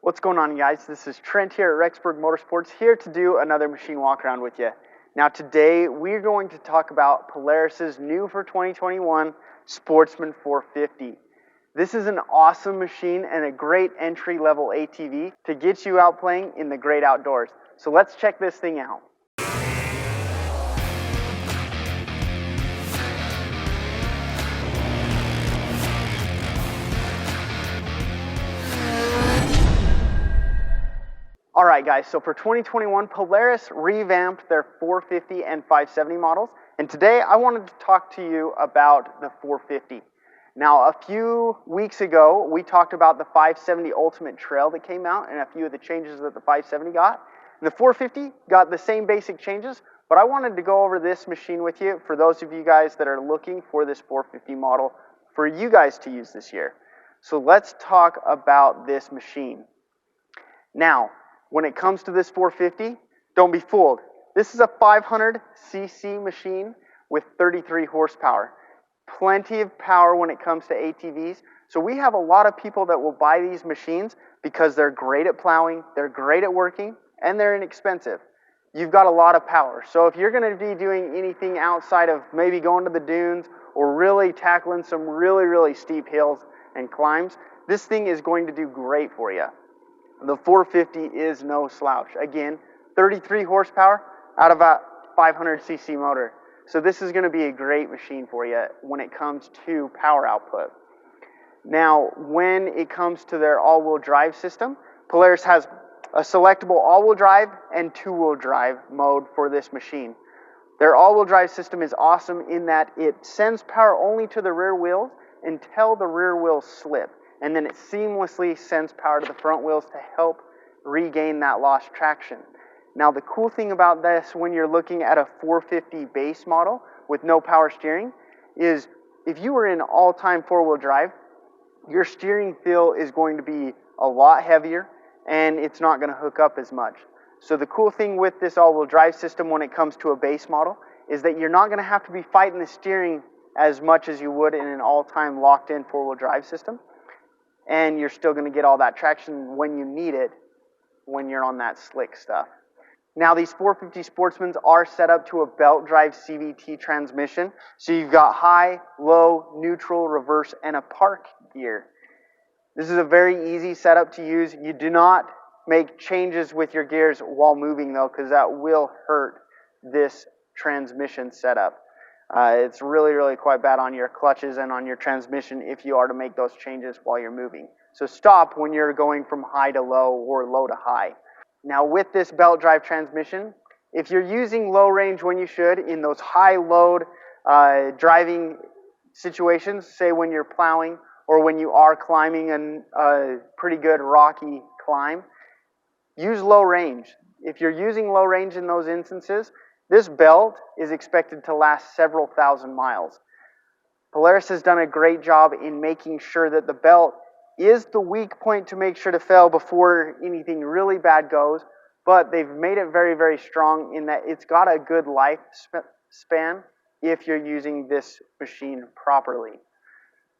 What's going on, guys? This is Trent here at Rexburg Motorsports, here to do another machine walk around with you. Now today we're going to talk about Polaris's new for 2021 Sportsman 450. This is an awesome machine and a great entry-level ATV to get you out playing in the great outdoors. So let's check this thing out. Alright guys, so for 2021, Polaris revamped their 450 and 570 models, and today I wanted to talk to you about the 450. Now, a few weeks ago, we talked about the 570 Ultimate Trail that came out and a few of the changes that the 570 got. And the 450 got the same basic changes, but I wanted to go over this machine with you for those of you guys that are looking for this 450 model for you guys to use this year. So let's talk about this machine. Now, when it comes to this 450, don't be fooled. This is a 500cc machine with 33 horsepower. Plenty of power when it comes to ATVs. So we have a lot of people that will buy these machines because they're great at plowing, they're great at working, and they're inexpensive. You've got a lot of power. So if you're going to be doing anything outside of maybe going to the dunes or really tackling some really steep hills and climbs, this thing is going to do great for you. The 450 is no slouch. Again, 33 horsepower out of a 500cc motor. So this is going to be a great machine for you when it comes to power output. Now, when it comes to their all-wheel drive system, Polaris has a selectable all-wheel drive and two-wheel drive mode for this machine. Their all-wheel drive system is awesome in that it sends power only to the rear wheels until the rear wheels slip. And then it seamlessly sends power to the front wheels to help regain that lost traction. Now the cool thing about this when you're looking at a 450 base model with no power steering is if you were in all-time four-wheel drive, your steering feel is going to be a lot heavier and it's not going to hook up as much. So the cool thing with this all-wheel drive system when it comes to a base model is that you're not going to have to be fighting the steering as much as you would in an all-time locked-in four-wheel drive system. And you're still going to get all that traction when you need it when you're on that slick stuff. Now these 450 Sportsmans are set up to a belt drive Cvt transmission. So you've got high, low, neutral, reverse, and a park gear. This is a very easy setup to use. You do not make changes with your gears while moving though, because that will hurt this transmission setup. It's really quite bad on your clutches and on your transmission if you are to make those changes while you're moving. So stop when you're going from high to low or low to high. Now with this belt drive transmission, if you're using low range when you should in those high load driving situations, say when you're plowing or when you are climbing a pretty good rocky climb, use low range. If you're using low range in those instances, this belt is expected to last several thousand miles. Polaris has done a great job in making sure that the belt is the weak point to make sure to fail before anything really bad goes, but they've made it very strong in that it's got a good life span if you're using this machine properly.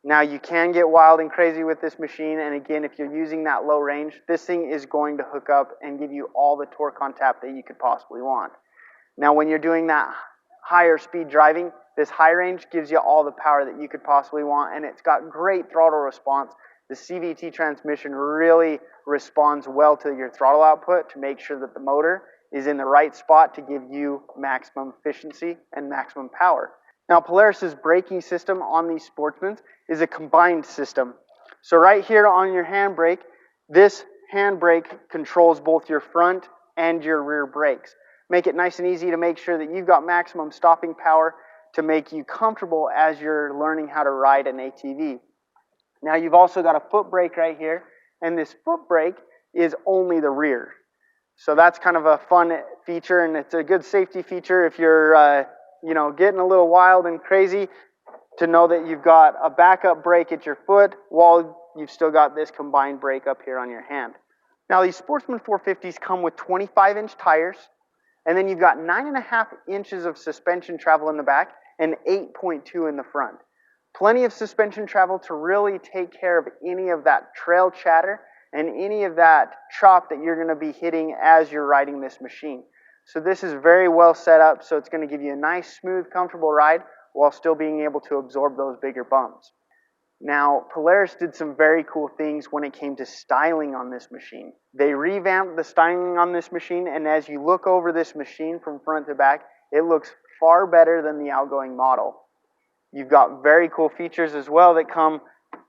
Now you can get wild and crazy with this machine, and again, if you're using that low range, this thing is going to hook up and give you all the torque on tap that you could possibly want. Now when you're doing that higher speed driving, this high range gives you all the power that you could possibly want, and it's got great throttle response. The Cvt transmission really responds well to your throttle output to make sure that the motor is in the right spot to give you maximum efficiency and maximum power. Now Polaris's braking system on these Sportsmans is a combined system. So right here on your handbrake, this handbrake controls both your front and your rear brakes. Make it nice and easy to make sure that you've got maximum stopping power to make you comfortable as you're learning how to ride an ATV. Now you've also got a foot brake right here, and this foot brake is only the rear. So that's kind of a fun feature, and it's a good safety feature if you're getting a little wild and crazy, to know that you've got a backup brake at your foot while you've still got this combined brake up here on your hand. Now these Sportsman 450s come with 25-inch tires, and then you've got 9.5 inches of suspension travel in the back and 8.2 in the front. Plenty of suspension travel to really take care of any of that trail chatter and any of that chop that you're going to be hitting as you're riding this machine. So this is very well set up, so it's going to give you a nice, smooth, comfortable ride while still being able to absorb those bigger bumps. Now, Polaris did some very cool things when it came to styling on this machine. They revamped the styling on this machine, and as you look over this machine from front to back, it looks far better than the outgoing model. You've got very cool features as well that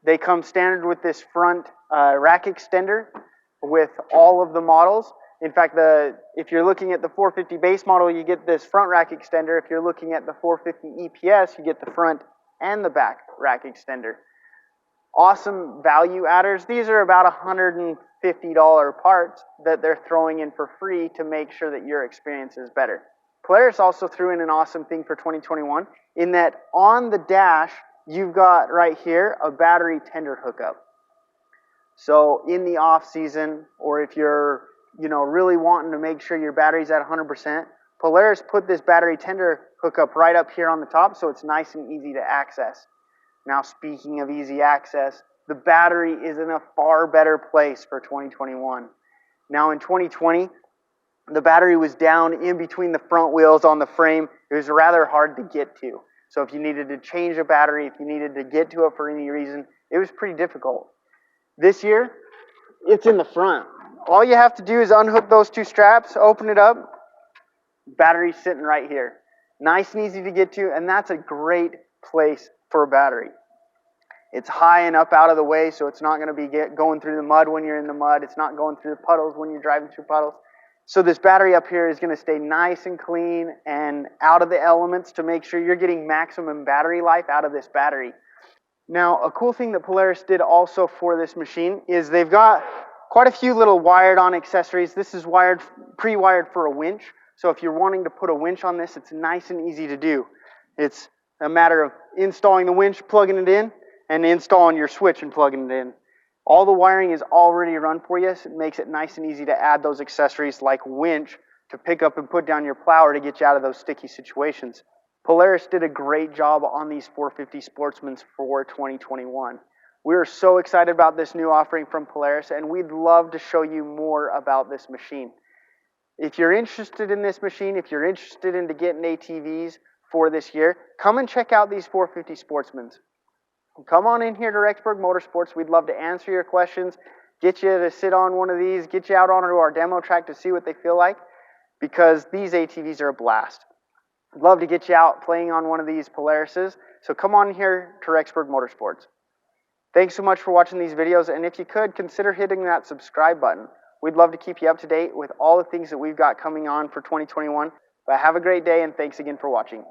they come standard with this front rack extender with all of the models. In fact, if you're looking at the 450 base model, you get this front rack extender. If you're looking at the 450 EPS, you get the front and the back rack extender. Awesome value adders. These are about $150 parts that they're throwing in for free to make sure that your experience is better. Polaris also threw in an awesome thing for 2021 in that on the dash, you've got right here a battery tender hookup. So in the off season, or if you're really wanting to make sure your battery's at 100%, Polaris put this battery tender hookup right up here on the top, so it's nice and easy to access. Now, speaking of easy access, the battery is in a far better place for 2021. Now, in 2020, the battery was down in between the front wheels on the frame. It was rather hard to get to. So if you needed to change a battery, if you needed to get to it for any reason, it was pretty difficult. This year, it's in the front. All you have to do is unhook those two straps, open it up, battery's sitting right here. Nice and easy to get to, and that's a great place for a battery. It's high and up out of the way, so it's not going to be going through the mud when you're in the mud. It's not going through the puddles when you're driving through puddles. So this battery up here is going to stay nice and clean and out of the elements to make sure you're getting maximum battery life out of this battery. Now, a cool thing that Polaris did also for this machine is they've got quite a few little wired-on accessories. This is pre-wired for a winch. So if you're wanting to put a winch on this, it's nice and easy to do. It's a matter of installing the winch, plugging it in, and installing your switch and plugging it in. All the wiring is already run for you, so it makes it nice and easy to add those accessories like winch to pick up and put down your plower to get you out of those sticky situations. Polaris did a great job on these 450 Sportsmans for 2021. We are so excited about this new offering from Polaris, and we'd love to show you more about this machine. If you're interested in this machine, if you're interested in getting ATVs for this year, come and check out these 450 Sportsmans. Come on in here to Rexburg Motorsports. We'd love to answer your questions, get you to sit on one of these, get you out onto our demo track to see what they feel like, because these ATVs are a blast. I'd love to get you out playing on one of these Polarises, so come on here to Rexburg Motorsports. Thanks so much for watching these videos, and if you could, consider hitting that subscribe button. We'd love to keep you up to date with all the things that we've got coming on for 2021. But have a great day, and thanks again for watching.